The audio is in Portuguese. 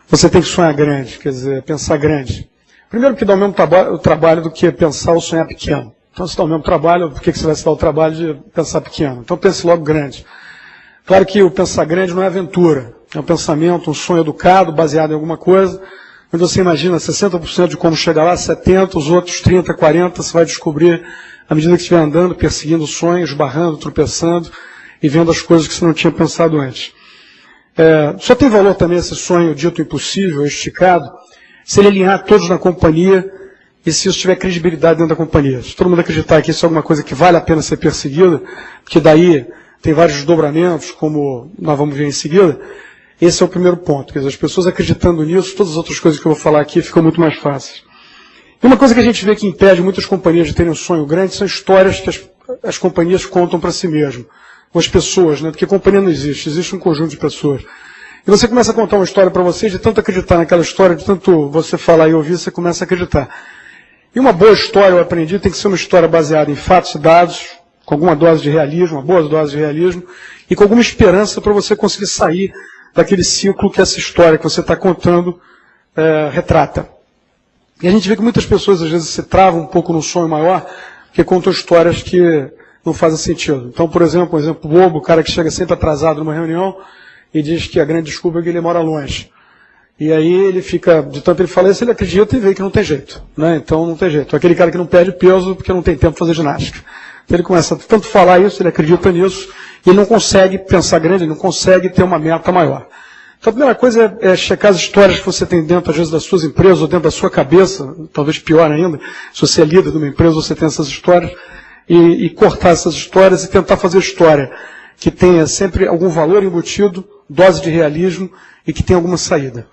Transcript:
você tem que sonhar grande, quer dizer, pensar grande. Primeiro que dá o mesmo trabalho do que pensar ou sonhar pequeno. Então, se dá o mesmo trabalho, por que você vai se dar o trabalho de pensar pequeno? Então, pense logo grande. Claro que o pensar grande não é aventura. É um pensamento, um sonho educado, baseado em alguma coisa, onde você imagina 60% de como chegar lá, 70%, os outros 30%, 40%, você vai descobrir à medida que estiver andando, perseguindo sonhos, barrando, tropeçando e vendo as coisas que você não tinha pensado antes. Só tem valor também esse sonho dito impossível, esticado, se ele alinhar todos na companhia e se isso tiver credibilidade dentro da companhia. Se todo mundo acreditar que isso é alguma coisa que vale a pena ser perseguida, porque daí tem vários desdobramentos, como nós vamos ver em seguida, esse é o primeiro ponto. Quer dizer, as pessoas acreditando nisso, todas as outras coisas que eu vou falar aqui ficam muito mais fáceis. E uma coisa que a gente vê que impede muitas companhias de terem um sonho grande são histórias que as companhias contam para si mesmas. Ou as pessoas, né? Porque companhia não existe, existe um conjunto de pessoas. E você começa a contar uma história para você, de tanto acreditar naquela história, de tanto você falar e ouvir, você começa a acreditar. E uma boa história, eu aprendi, tem que ser uma história baseada em fatos e dados, com alguma dose de realismo, uma boa dose de realismo, e com alguma esperança para você conseguir sair daquele ciclo que essa história que você está contando retrata. E a gente vê que muitas pessoas, às vezes, se travam um pouco no sonho maior, porque contam histórias que não fazem sentido. Então, por exemplo, um exemplo bobo, o cara que chega sempre atrasado numa reunião e diz que a grande desculpa é que ele mora longe. E aí ele fica, de tanto ele fala isso, ele acredita e vê que não tem jeito. Né? Então não tem jeito. Aquele cara que não perde peso porque não tem tempo para fazer ginástica. Então ele começa a tanto falar isso, ele acredita nisso, e ele não consegue pensar grande, ele não consegue ter uma meta maior. Então a primeira coisa é checar as histórias que você tem dentro, às vezes, das suas empresas, ou dentro da sua cabeça, talvez pior ainda, se você é líder de uma empresa, você tem essas histórias, e cortar essas histórias e tentar fazer história que tenha sempre algum valor embutido, dose de realismo, e que tenha alguma saída.